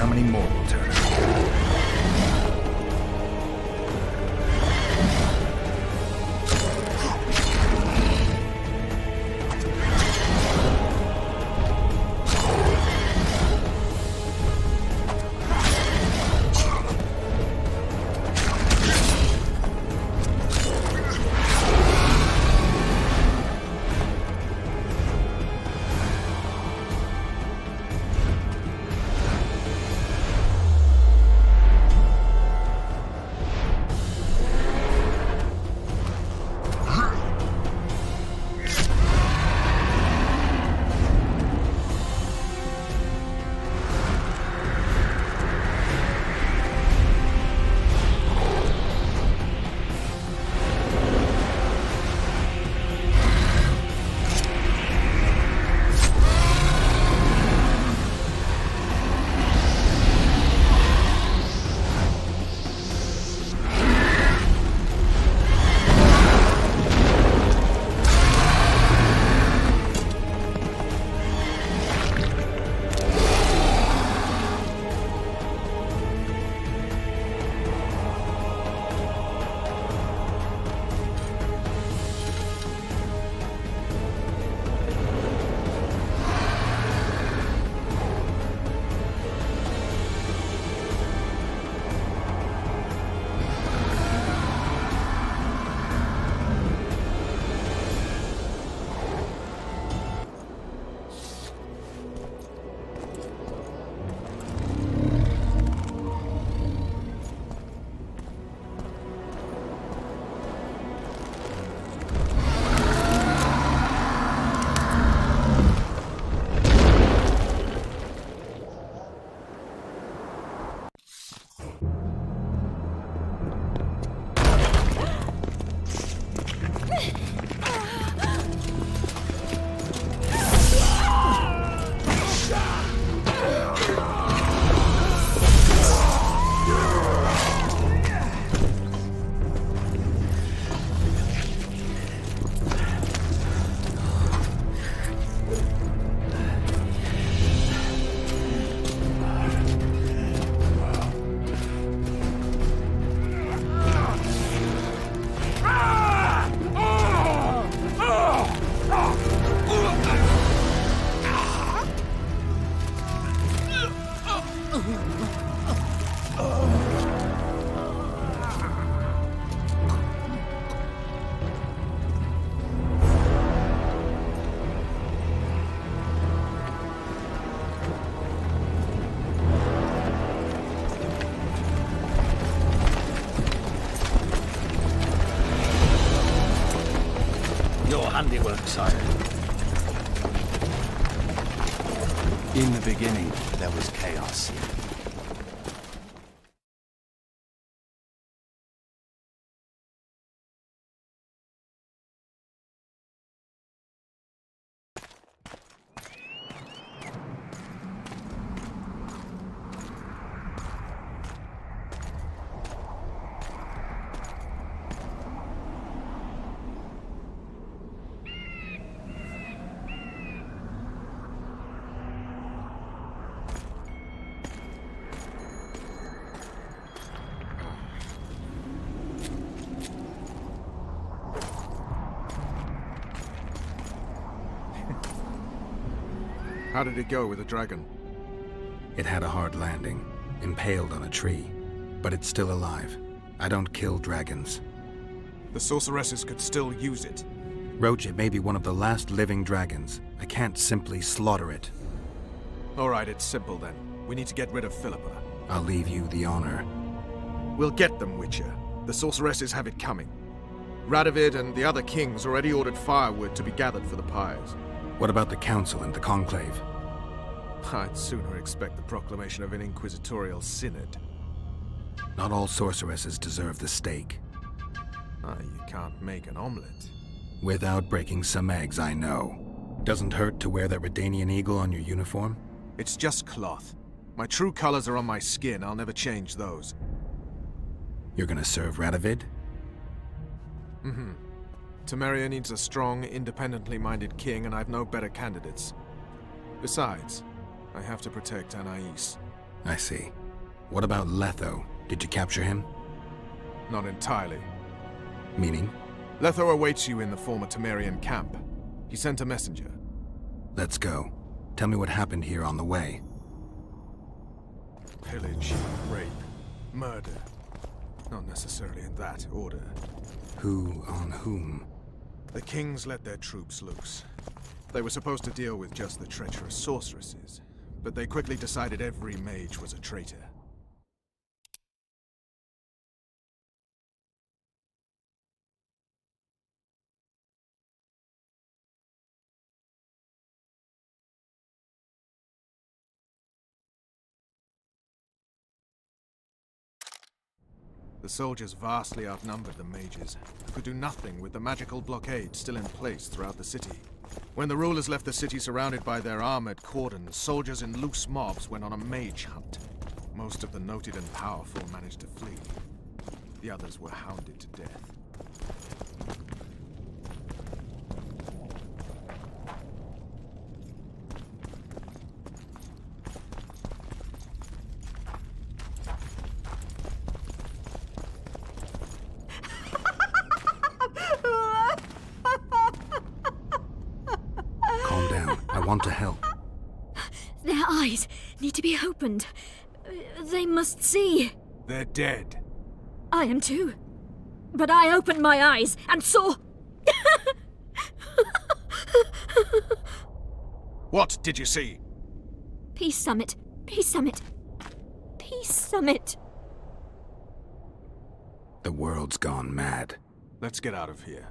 how many more will turn up. Handiwork, sire. In the beginning, there was chaos. How did it go with the dragon? It had a hard landing, impaled on a tree, but it's still alive. I don't kill dragons. The sorceresses could still use it. Roach, it may be one of the last living dragons. I can't simply slaughter it. Alright, it's simple then. We need to get rid of Philippa. I'll leave you the honor. We'll get them, Witcher. The sorceresses have it coming. Radovid and the other kings already ordered firewood to be gathered for the pyres. What about the council and the conclave? I'd sooner expect the proclamation of an inquisitorial synod. Not all sorceresses deserve the stake. You can't make an omelet. Without breaking some eggs, I know. Doesn't hurt to wear that Redanian eagle on your uniform? It's just cloth. My true colors are on my skin. I'll never change those. You're gonna serve Radovid? Mm-hmm. Temeria needs a strong, independently minded king, and I've no better candidates. Besides, I have to protect Anais. I see. What about Letho? Did you capture him? Not entirely. Meaning? Letho awaits you in the former Temerian camp. He sent a messenger. Let's go. Tell me what happened here on the way. Pillage, rape, murder. Not necessarily in that order. Who on whom? The kings let their troops loose. They were supposed to deal with just the treacherous sorceresses, but they quickly decided every mage was a traitor. The soldiers vastly outnumbered the mages, who could do nothing with the magical blockade still in place throughout the city. When the rulers left the city surrounded by their armored cordons, soldiers in loose mobs went on a mage hunt. Most of the noted and powerful managed to flee. The others were hounded to death. Calm down. I want to help. Their eyes need to be opened. They must see. They're dead. I am too. But I opened my eyes and saw... What did you see? Peace Summit. Peace Summit. Peace Summit. The world's gone mad. Let's get out of here.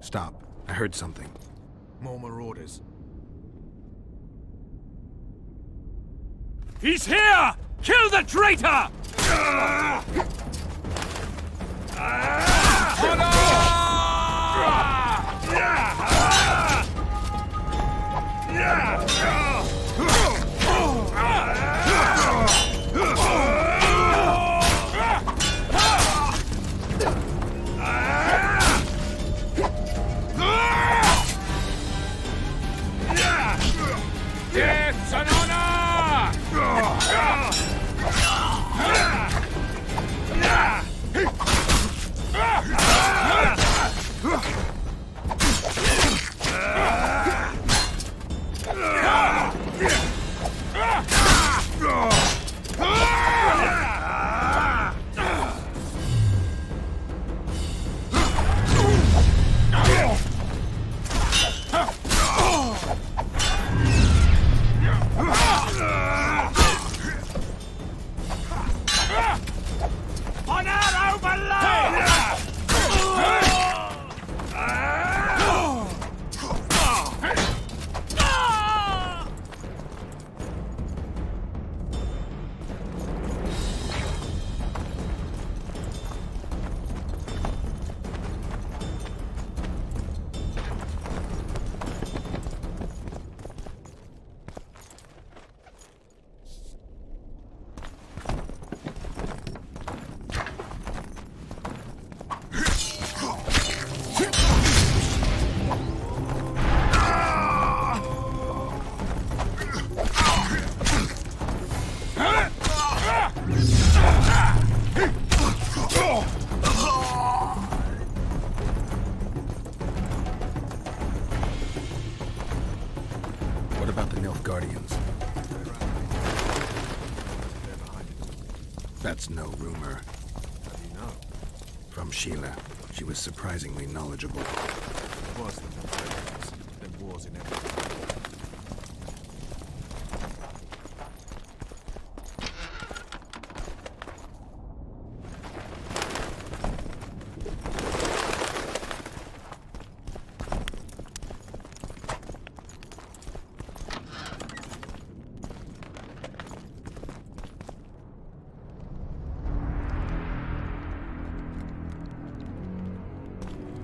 Stop. I heard something. More marauders. He's here! Kill the traitor! Death's an What about the Nilfgaardians? They're behind it. That's no rumor. How do you know? From Sheila. She was surprisingly knowledgeable. It was the Nilfgaardians. Then wars in every...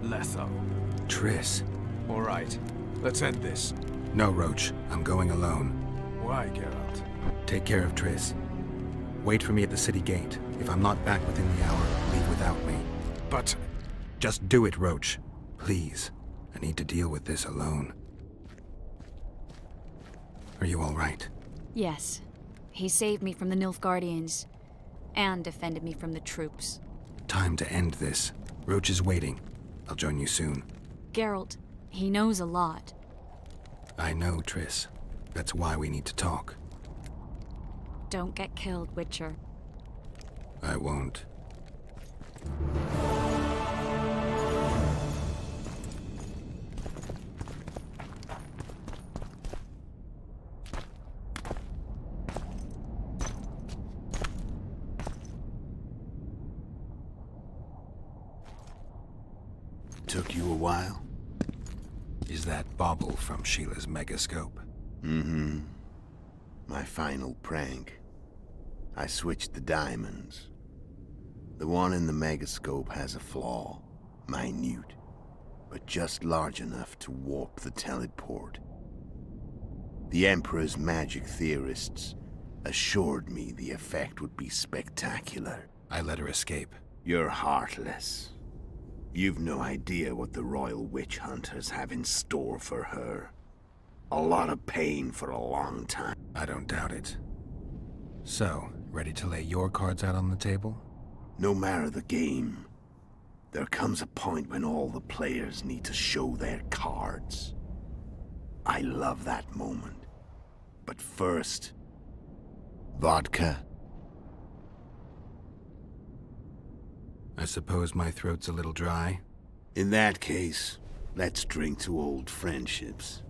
Letho. Triss. All right, let's end this. No, Roach. I'm going alone. Why, Geralt? Take care of Triss. Wait for me at the city gate. If I'm not back within the hour, leave without me. But... Just do it, Roach. Please. I need to deal with this alone. Are you all right? Yes. He saved me from the Nilfgaardians, and defended me from the troops. Time to end this. Roach is waiting. I'll join you soon. Geralt, he knows a lot. I know, Triss. That's why we need to talk. Don't get killed, Witcher. I won't. Took you a while? Is that bauble from Sheila's megascope? Mm-hmm. My final prank. I switched the diamonds. The one in the megascope has a flaw. Minute. But just large enough to warp the teleport. The Emperor's magic theorists assured me the effect would be spectacular. I let her escape. You're heartless. You've no idea what the Royal Witch Hunters have in store for her. A lot of pain for a long time. I don't doubt it. So, ready to lay your cards out on the table? No matter the game, there comes a point when all the players need to show their cards. I love that moment. But first, vodka. I suppose my throat's a little dry. In that case, let's drink to old friendships.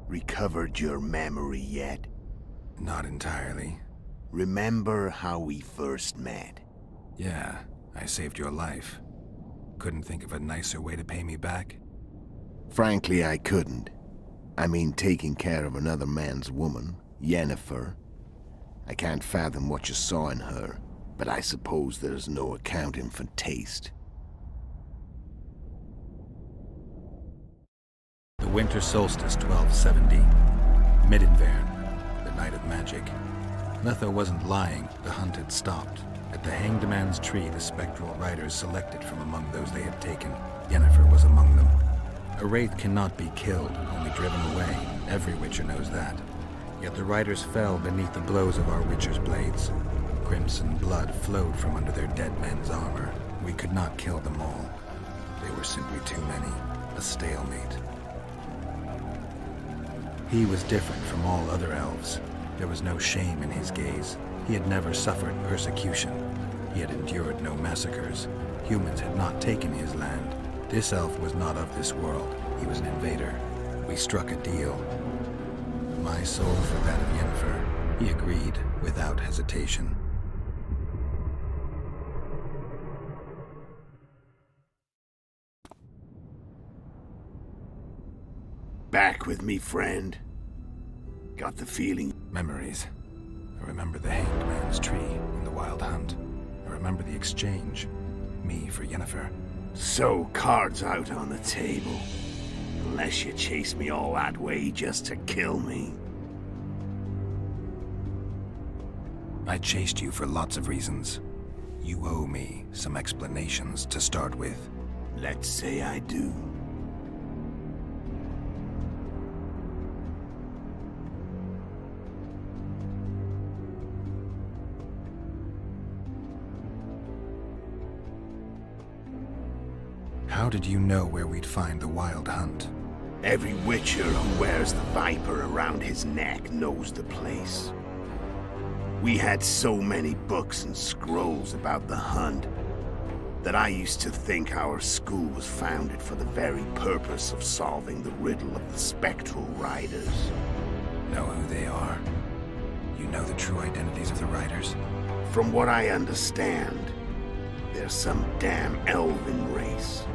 Recovered your memory yet? Not entirely. Remember how we first met? Yeah, I saved your life. Couldn't think of a nicer way to pay me back? Frankly, I couldn't. I mean, taking care of another man's woman, Yennefer. I can't fathom what you saw in her, but I suppose there's no accounting for taste. The winter solstice 1270. Midinvern, the night of magic. Letho wasn't lying, the hunt had stopped. At the Hanged Man's Tree, the spectral riders selected from among those they had taken. Yennefer was among them. A wraith cannot be killed, only driven away. Every Witcher knows that. Yet the riders fell beneath the blows of our Witcher's blades. Crimson blood flowed from under their dead men's armor. We could not kill them all. They were simply too many. A stalemate. He was different from all other elves. There was no shame in his gaze. He had never suffered persecution. He had endured no massacres. Humans had not taken his land. This elf was not of this world. He was an invader. We struck a deal. My soul for that of Yennefer. He agreed without hesitation. Back with me, friend. Got the feeling. Memories. I remember the Hanged Man's Tree and the Wild Hunt. I remember the exchange. Me for Yennefer. So, cards out on the table. Unless you chase me all that way just to kill me. I chased you for lots of reasons. You owe me some explanations to start with. Let's say I do. How did you know where we'd find the Wild Hunt? Every Witcher who wears the viper around his neck knows the place. We had so many books and scrolls about the hunt that I used to think our school was founded for the very purpose of solving the riddle of the spectral riders. Know who they are? You know the true identities of the riders? From what I understand, they're some damn elven race.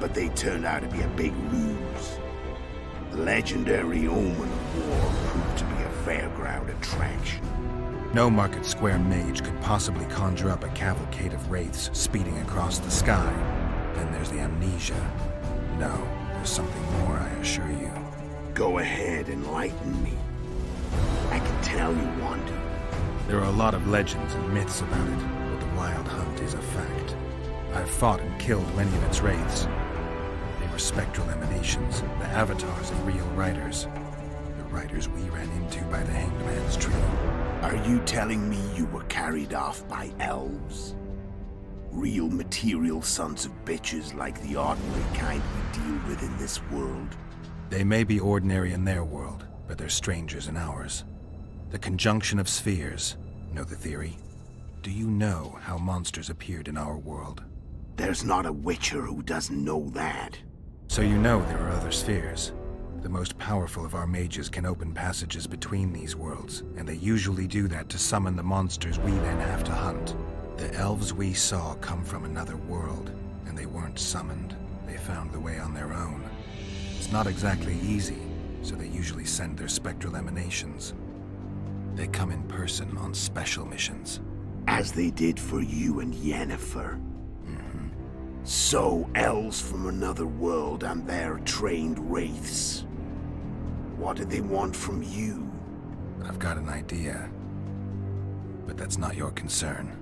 but they turned out to be a big ruse. The legendary omen of war proved to be a fairground attraction. No Market Square mage could possibly conjure up a cavalcade of wraiths speeding across the sky. Then there's the amnesia. No, there's something more, I assure you. Go ahead, enlighten me. I can tell you want to. There are a lot of legends and myths about it, but the Wild Hunt is a fact. I've fought and killed many of its wraiths. They were spectral emanations, the avatars of real riders. The riders we ran into by the Hanged Man's Tree. Are you telling me you were carried off by elves? Real material sons of bitches like the ordinary kind we deal with in this world? They may be ordinary in their world, but they're strangers in ours. The conjunction of spheres. Know the theory? Do you know how monsters appeared in our world? There's not a witcher who doesn't know that. So you know there are other spheres. The most powerful of our mages can open passages between these worlds, and they usually do that to summon the monsters we then have to hunt. The elves we saw come from another world, and they weren't summoned. They found the way on their own. It's not exactly easy, so they usually send their spectral emanations. They come in person on special missions. As they did for you and Yennefer. So, elves from another world and their trained wraiths. What did they want from you? I've got an idea, but that's not your concern.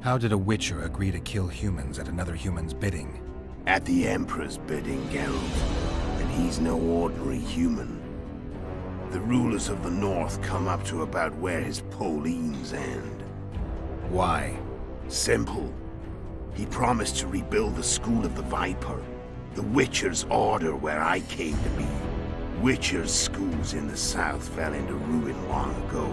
How did a witcher agree to kill humans at another human's bidding? At the Emperor's bidding, Geralt. And he's no ordinary human. The rulers of the North come up to about where his Pauline's end. Why? Simple. He promised to rebuild the School of the Viper, the Witcher's Order where I came to be. Witcher's schools in the south fell into ruin long ago,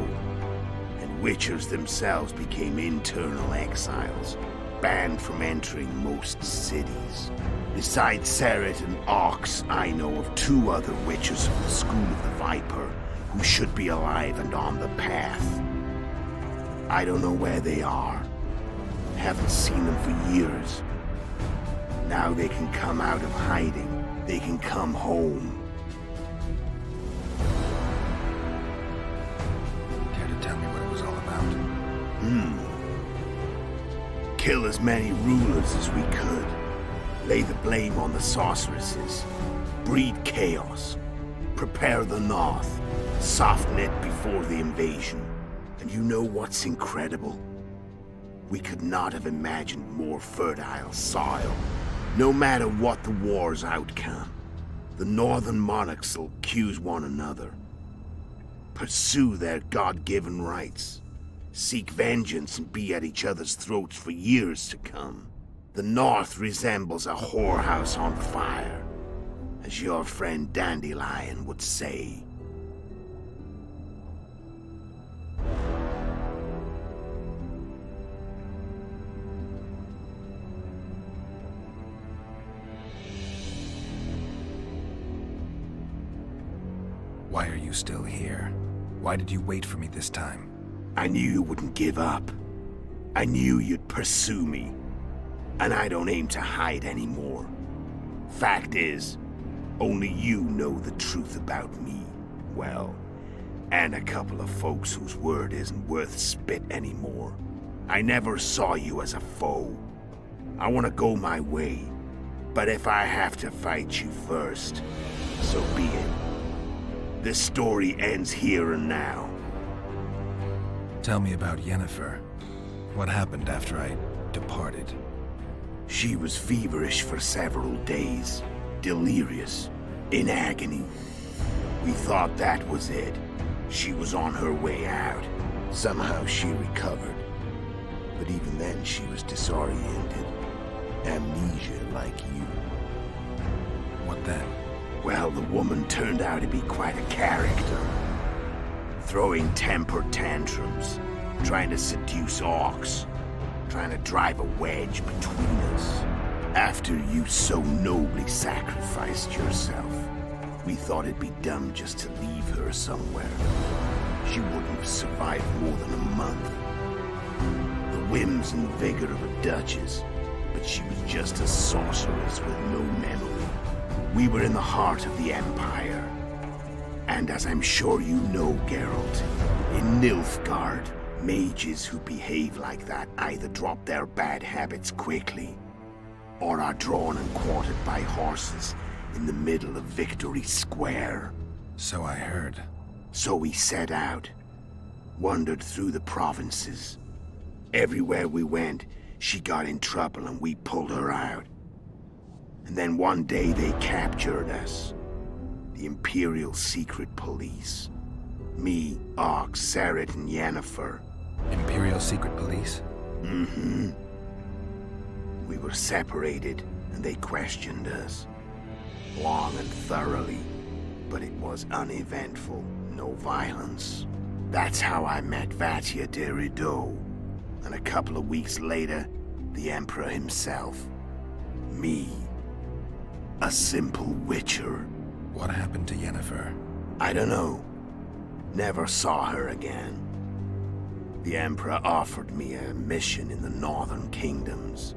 and Witchers themselves became internal exiles, banned from entering most cities. Besides Seret and Ox, I know of 2 other Witchers from the School of the Viper who should be alive and on the path. I don't know where they are. Haven't seen them for years. Now they can come out of hiding. They can come home. Care to tell me what it was all about? Kill as many rulers as we could. Lay the blame on the sorceresses. Breed chaos. Prepare the North. Soften it before the invasion. And you know what's incredible? We could not have imagined more fertile soil. No matter what the war's outcome, the northern monarchs will accuse one another. Pursue their God-given rights. Seek vengeance and be at each other's throats for years to come. The North resembles a whorehouse on fire, as your friend Dandelion would say. Why are you still here? Why did you wait for me this time? I knew you wouldn't give up. I knew you'd pursue me. And I don't aim to hide anymore. Fact is, only you know the truth about me. Well, and a couple of folks whose word isn't worth spit anymore. I never saw you as a foe. I want to go my way. But if I have to fight you first, so be it. This story ends here and now. Tell me about Yennefer. What happened after I departed? She was feverish for several days, delirious, in agony. We thought that was it. She was on her way out. Somehow she recovered. But even then she was disoriented. Amnesia like you. What then? Well, the woman turned out to be quite a character. Throwing temper tantrums, trying to seduce orcs, trying to drive a wedge between us. After you so nobly sacrificed yourself, we thought it'd be dumb just to leave her somewhere. She wouldn't have survived more than a month. The whims and vigor of a duchess, but she was just a sorceress with no memory. We were in the heart of the Empire. And as I'm sure you know, Geralt, in Nilfgaard, mages who behave like that either drop their bad habits quickly, or are drawn and quartered by horses in the middle of Victory Square. So I heard. So we set out, wandered through the provinces. Everywhere we went, she got in trouble and we pulled her out. And then one day they captured us. The Imperial Secret Police. Me, Ox, Seret, and Yennefer. Imperial Secret Police? Mm-hmm. We were separated, and they questioned us. Long and thoroughly, but it was uneventful. No violence. That's how I met Vatia de Rideau. And a couple of weeks later, the Emperor himself. Me. A simple witcher. What happened to Yennefer? I don't know. Never saw her again. The Emperor offered me a mission in the northern kingdoms.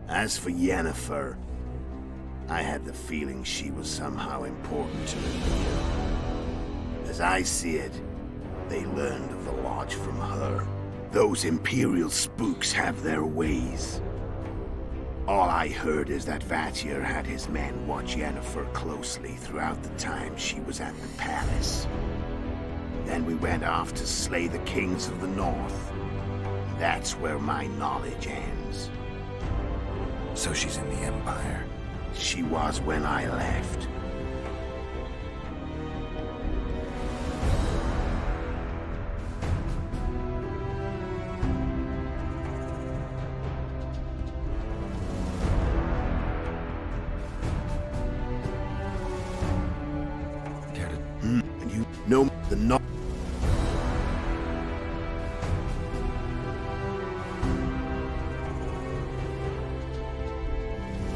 As for Yennefer, I had the feeling she was somehow important to Emir. As I see it, they learned of the Lodge from her. Those Imperial spooks have their ways. All I heard is that Vatir had his men watch Yennefer closely throughout the time she was at the palace. Then we went off to slay the kings of the north. That's where my knowledge ends. So she's in the Empire? She was when I left. And you know the no.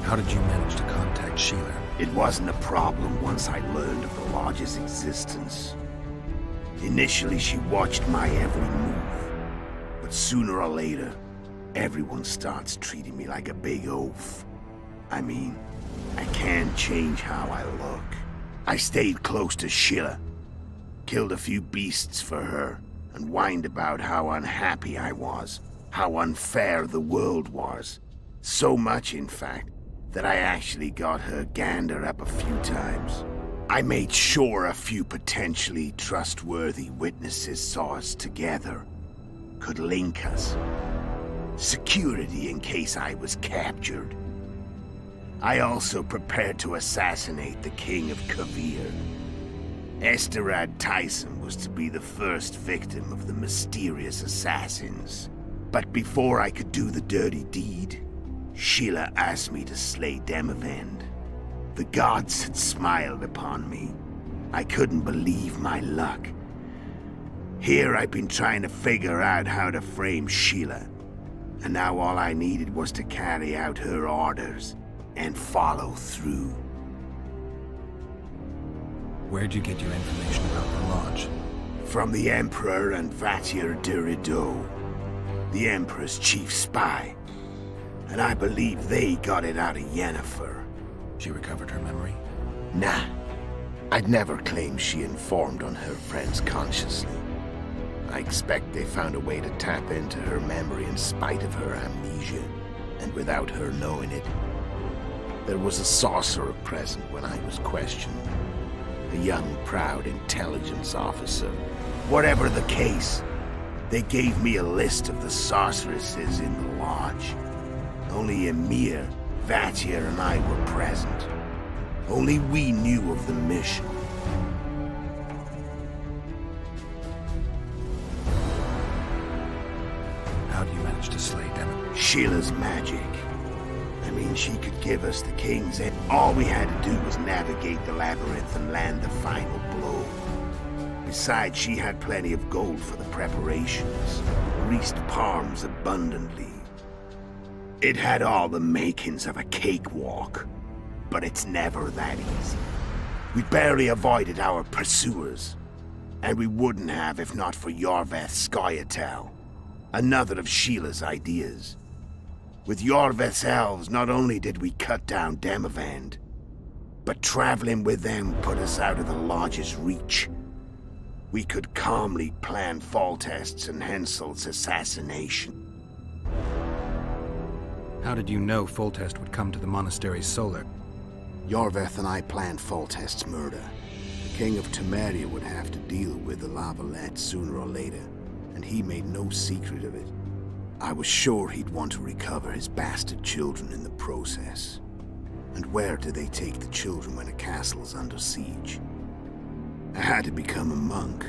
How did you manage to contact Sheila? It wasn't a problem once I learned of the Lodge's existence. Initially, she watched my every move. But sooner or later, everyone starts treating me like a big oaf. I mean, I can't change how I look. I stayed close to Sheila, killed a few beasts for her, and whined about how unhappy I was, how unfair the world was. So much, in fact, that I actually got her gander up a few times. I made sure a few potentially trustworthy witnesses saw us together, could link us. Security in case I was captured. I also prepared to assassinate the King of Kavir. Esterad Tyson was to be the first victim of the mysterious assassins. But before I could do the dirty deed, Sheila asked me to slay Demavend. The gods had smiled upon me. I couldn't believe my luck. Here I've been trying to figure out how to frame Sheila, and now all I needed was to carry out her orders and follow through. Where'd you get your information about the Lodge? From the Emperor and Vatir de Rideau, the Emperor's chief spy. And I believe they got it out of Yennefer. She recovered her memory? Nah. I'd never claim she informed on her friends consciously. I expect they found a way to tap into her memory in spite of her amnesia, and without her knowing it. There was a sorcerer present when I was questioned. A young, proud intelligence officer. Whatever the case, they gave me a list of the sorceresses in the Lodge. Only Emir, Vatir, and I were present. Only we knew of the mission. How do you manage to slay them? Sheila's magic. I mean, she could give us the king's end. All we had to do was navigate the labyrinth and land the final blow. Besides, she had plenty of gold for the preparations. Greased palms abundantly. It had all the makings of a cakewalk. But it's never that easy. We barely avoided our pursuers. And we wouldn't have if not for Yorveth Scoia'tael. Another of Sheila's ideas. With Yorveth's elves, not only did we cut down Demavend, but traveling with them put us out of the Lodge's reach. We could calmly plan Foltest's and Henselt's assassination. How did you know Foltest would come to the monastery's solar? Yorveth and I planned Foltest's murder. The King of Temeria would have to deal with the Lavalette sooner or later, and he made no secret of it. I was sure he'd want to recover his bastard children in the process. And where do they take the children when a castle's under siege? I had to become a monk,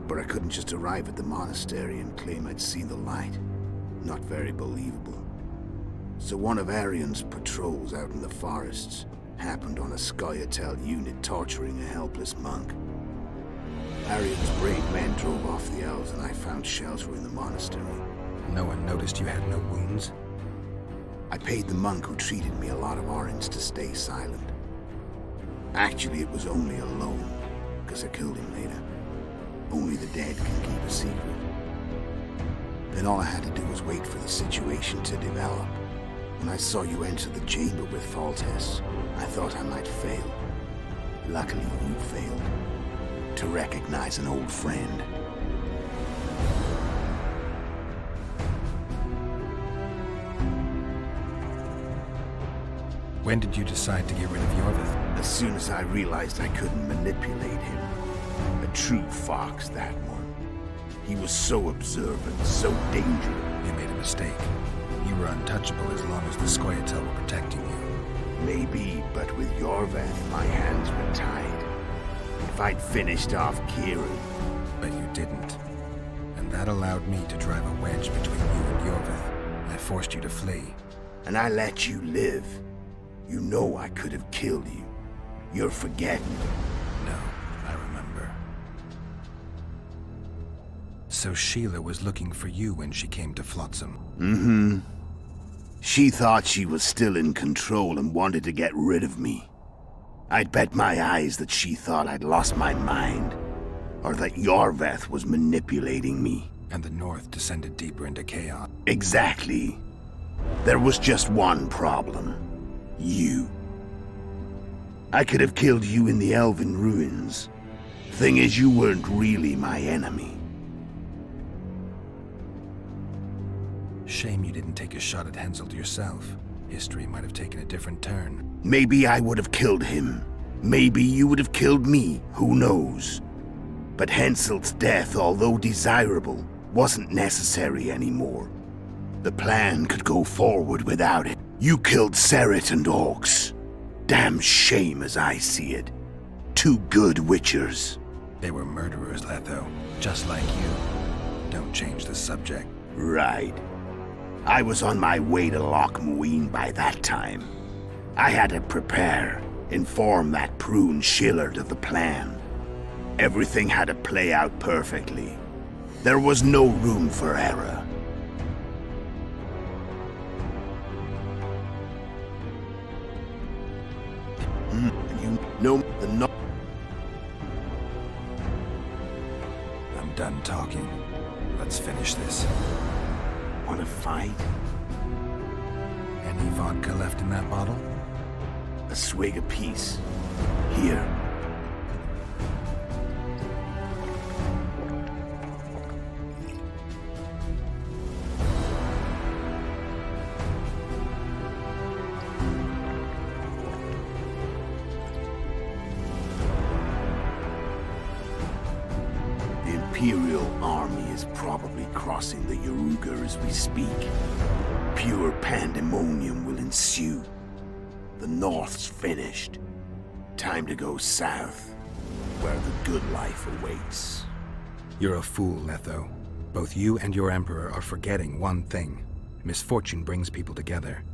but I couldn't just arrive at the monastery and claim I'd seen the light. Not very believable. So one of Arion's patrols out in the forests happened on a Scoia'tael unit torturing a helpless monk. Arion's brave men drove off the elves and I found shelter in the monastery. No one noticed you had no wounds? I paid the monk who treated me a lot of orange to stay silent. Actually, it was only a loan, because I killed him later. Only the dead can keep a secret. Then all I had to do was wait for the situation to develop. When I saw you enter the chamber with Foltest, I thought I might fail. Luckily, you failed. To recognize an old friend. When did you decide to get rid of Yorveth? As soon as I realized I couldn't manipulate him. A true fox, that one. He was so observant, so dangerous. You made a mistake. You were untouchable as long as the Scoia'tael were protecting you. Maybe, but with Yorveth, my hands were tied. If I'd finished off Kieran. But you didn't. And that allowed me to drive a wedge between you and Yorveth. I forced you to flee. And I let you live. You know I could have killed you. You're forgetting. No, I remember. So Sheila was looking for you when she came to Flotsam. Mm-hmm. She thought she was still in control and wanted to get rid of me. I'd bet my eyes that she thought I'd lost my mind, or that Yorveth was manipulating me. And the North descended deeper into chaos. Exactly. There was just one problem. You. I could have killed you in the Elven ruins. Thing is, you weren't really my enemy. Shame you didn't take a shot at Henselt yourself. History might have taken a different turn. Maybe I would have killed him. Maybe you would have killed me. Who knows? But Henselt's death, although desirable, wasn't necessary anymore. The plan could go forward without it. You killed Seret and Orcs. Damn shame as I see it. Two good witchers. They were murderers, Letho. Just like you. Don't change the subject. Right. I was on my way to Loch Muin by that time. I had to prepare, inform that prune Shillard of the plan. Everything had to play out perfectly. There was no room for error. You know the no. I'm done talking. Let's finish this. Wanna fight? Any vodka left in that bottle? A swig apiece. Here. The Imperial army is probably crossing the Yaruga as we speak. Pure pandemonium will ensue. The North's finished. Time to go south, where the good life awaits. You're a fool, Letho. Both you and your Emperor are forgetting one thing. Misfortune brings people together.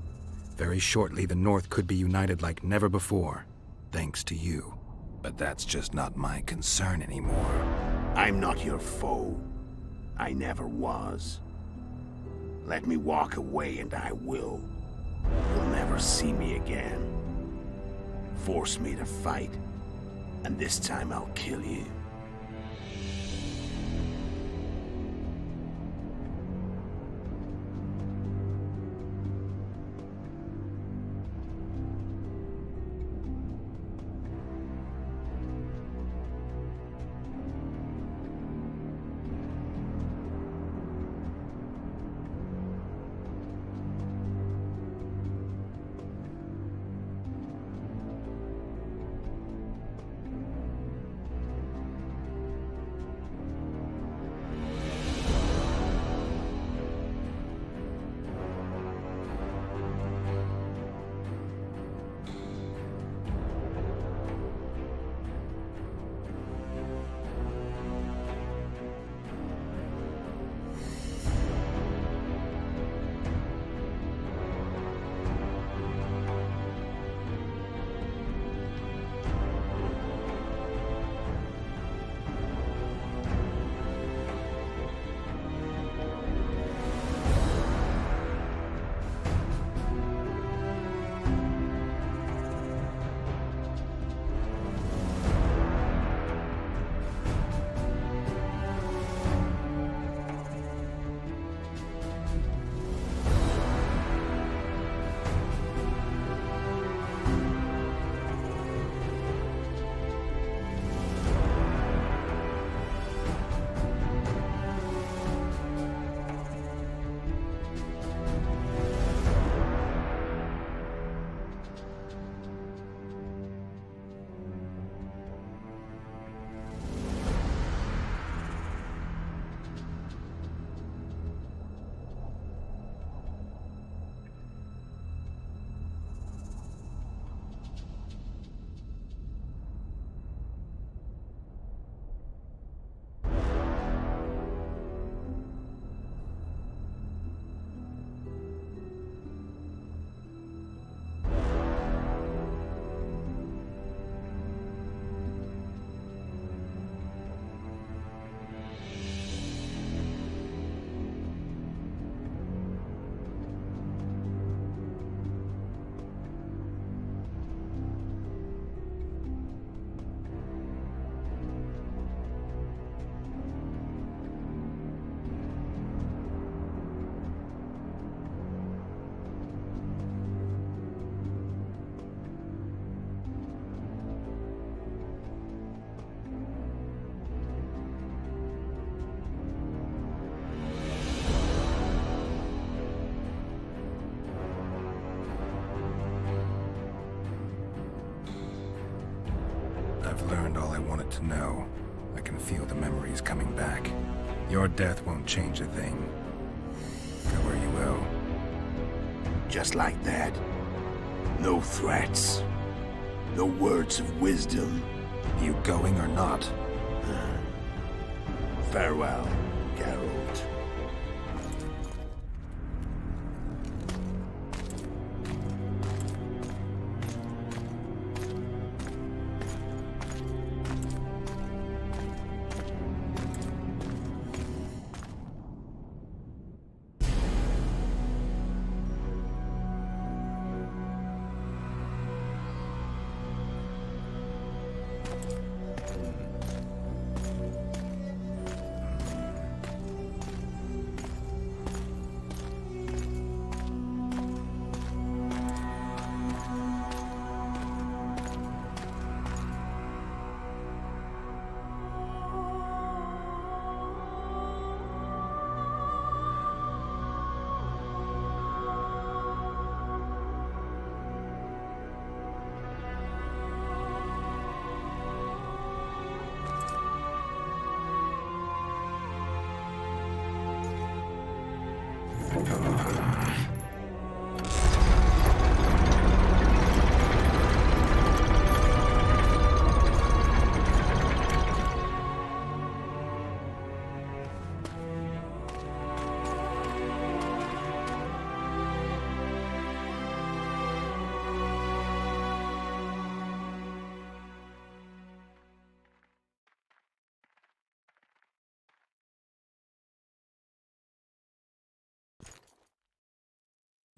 Very shortly, the North could be united like never before, thanks to you. But that's just not my concern anymore. I'm not your foe. I never was. Let me walk away and I will. You'll never see me again. Force me to fight, and this time I'll kill you. learned all I wanted to know. I can feel the memories coming back. Your death won't change a thing. Go where you will. Just like that. No threats. No words of wisdom. You going or not? Farewell, Geralt.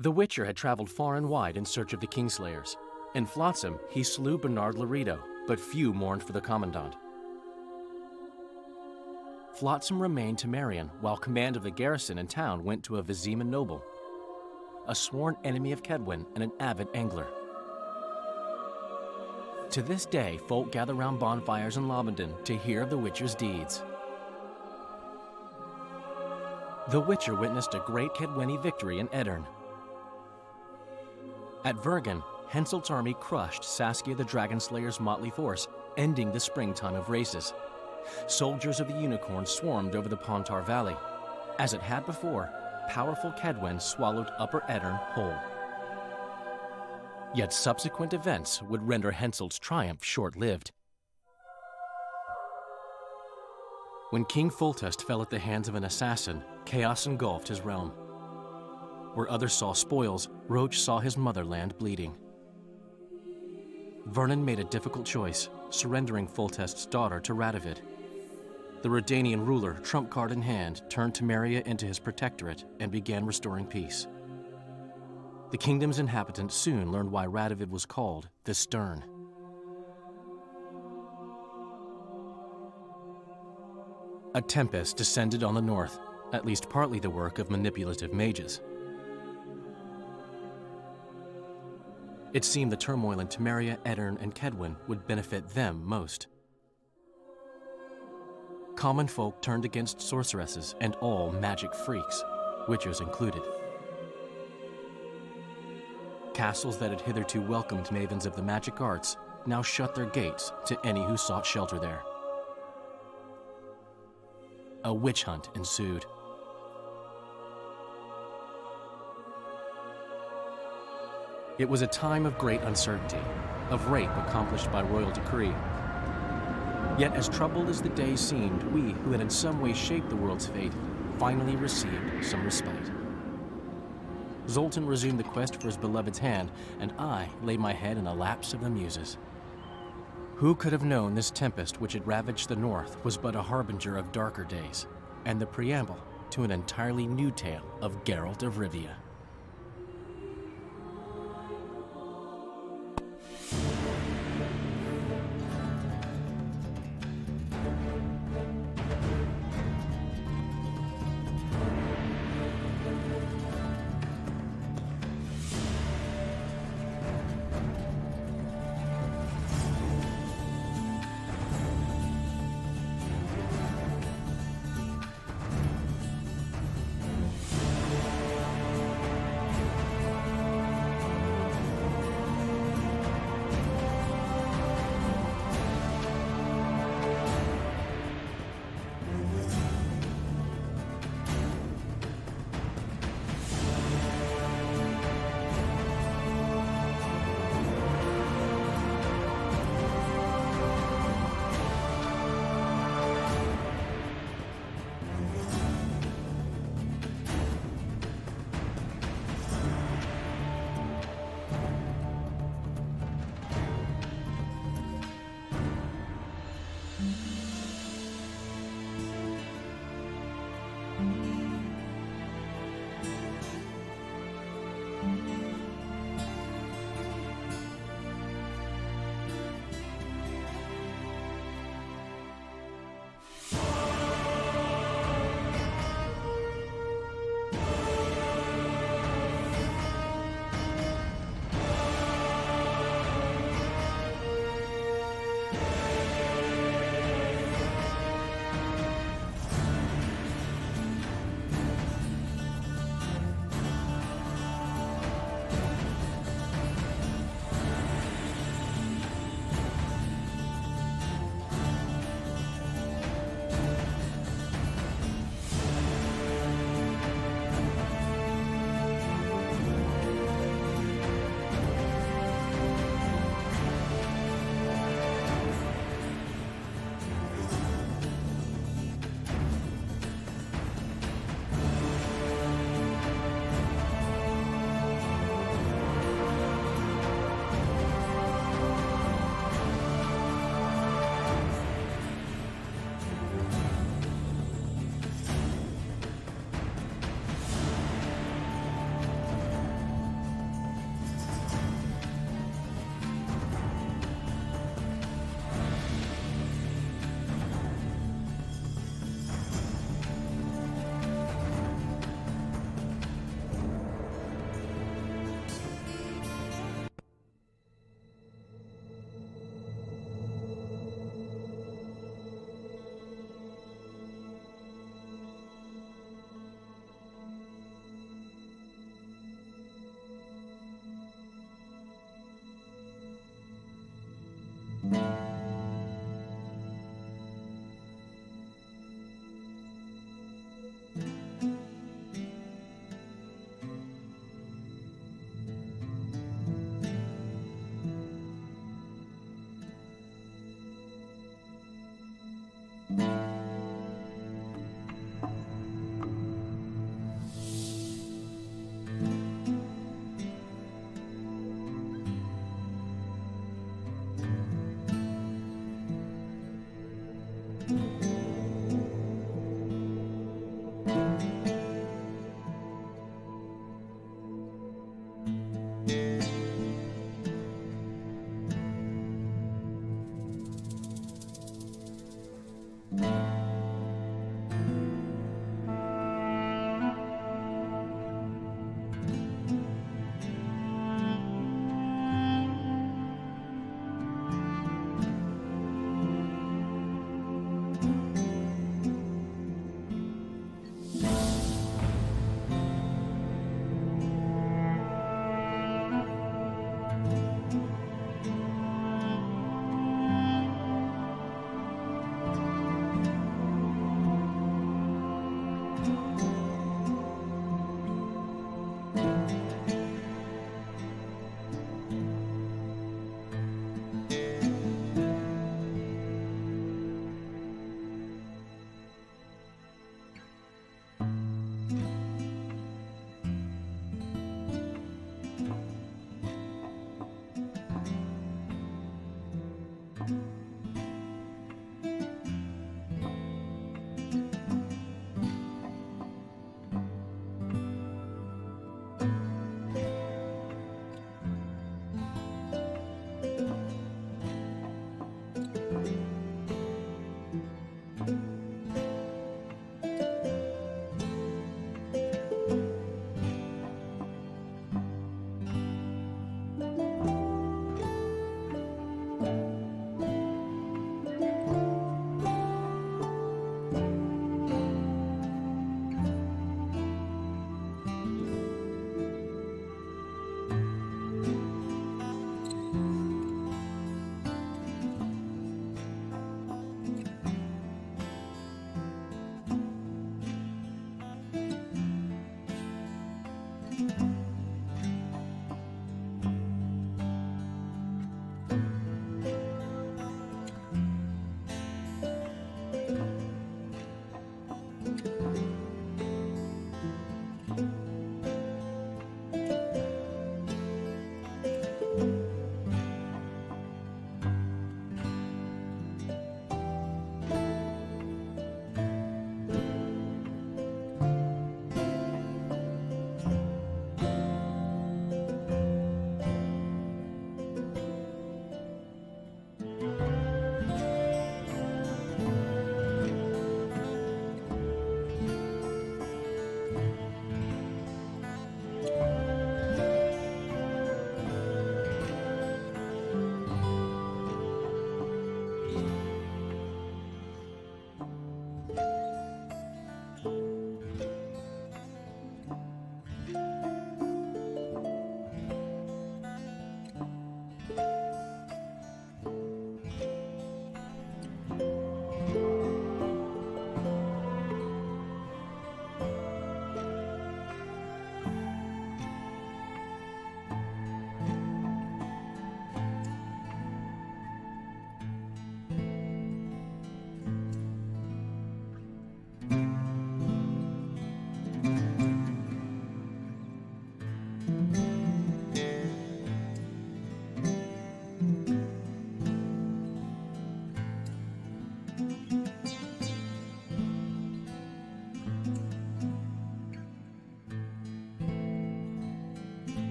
The Witcher had traveled far and wide in search of the Kingslayers. In Flotsam, he slew Bernard Laredo, but few mourned for the Commandant. Flotsam remained to Marion, while command of the garrison and town went to a Vizima noble, a sworn enemy of Kedwen and an avid angler. To this day, folk gather round bonfires in Lobendon to hear of the Witcher's deeds. The Witcher witnessed a great Kedweni victory in Edirn. At Vergen, Henselt's army crushed Saskia the Dragonslayer's motley force, ending the springtime of races. Soldiers of the Unicorn swarmed over the Pontar Valley. As it had before, powerful Kedwen swallowed Upper Edirn whole. Yet subsequent events would render Henselt's triumph short-lived. When King Foltest fell at the hands of an assassin, chaos engulfed his realm. Where others saw spoils, Roach saw his motherland bleeding. Vernon made a difficult choice, surrendering Foltest's daughter to Radovid. The Redanian ruler, trump card in hand, turned Temeria into his protectorate and began restoring peace. The kingdom's inhabitants soon learned why Radovid was called the Stern. A tempest descended on the north, at least partly the work of manipulative mages. It seemed the turmoil in Temeria, Edirn, and Kedwen would benefit them most. Common folk turned against sorceresses and all magic freaks, witches included. Castles that had hitherto welcomed mavens of the magic arts now shut their gates to any who sought shelter there. A witch hunt ensued. It was a time of great uncertainty, of rape accomplished by royal decree. Yet as troubled as the days seemed, we, who had in some way shaped the world's fate, finally received some respite. Zoltan resumed the quest for his beloved's hand, and I laid my head in a lapse of the muses. Who could have known this tempest which had ravaged the north was but a harbinger of darker days, and the preamble to an entirely new tale of Geralt of Rivia.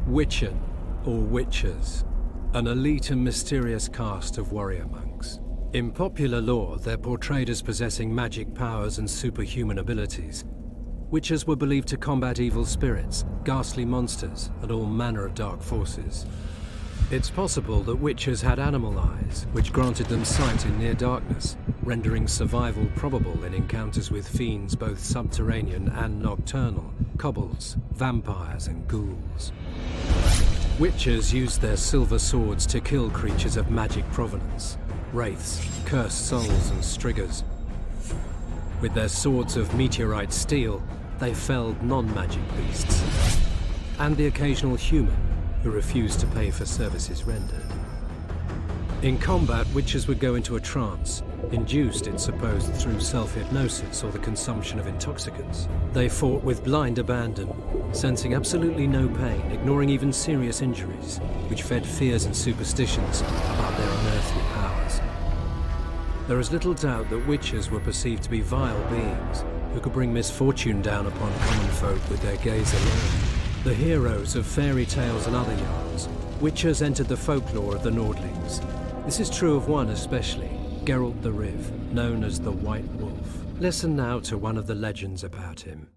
Witchen, or Witchers, an elite and mysterious caste of warrior monks. In popular lore, they're portrayed as possessing magic powers and superhuman abilities. Witchers were believed to combat evil spirits, ghastly monsters, and all manner of dark forces. It's possible that Witchers had animal eyes, which granted them sight in near darkness, rendering survival probable in encounters with fiends both subterranean and nocturnal, kobolds, vampires, and ghouls. Witchers used their silver swords to kill creatures of magic provenance, wraiths, cursed souls, and striggers. With their swords of meteorite steel, they felled non-magic beasts, and the occasional human who refused to pay for services rendered. In combat, Witchers would go into a trance, induced, it's supposed, through self-hypnosis or the consumption of intoxicants. They fought with blind abandon, sensing absolutely no pain, ignoring even serious injuries, which fed fears and superstitions about their unearthly powers. There is little doubt that Witchers were perceived to be vile beings who could bring misfortune down upon common folk with their gaze alone. The heroes of fairy tales and other yarns, Witchers entered the folklore of the Nordlings. This is true of one especially, Geralt the Riv, known as the White Wolf. Listen now to one of the legends about him.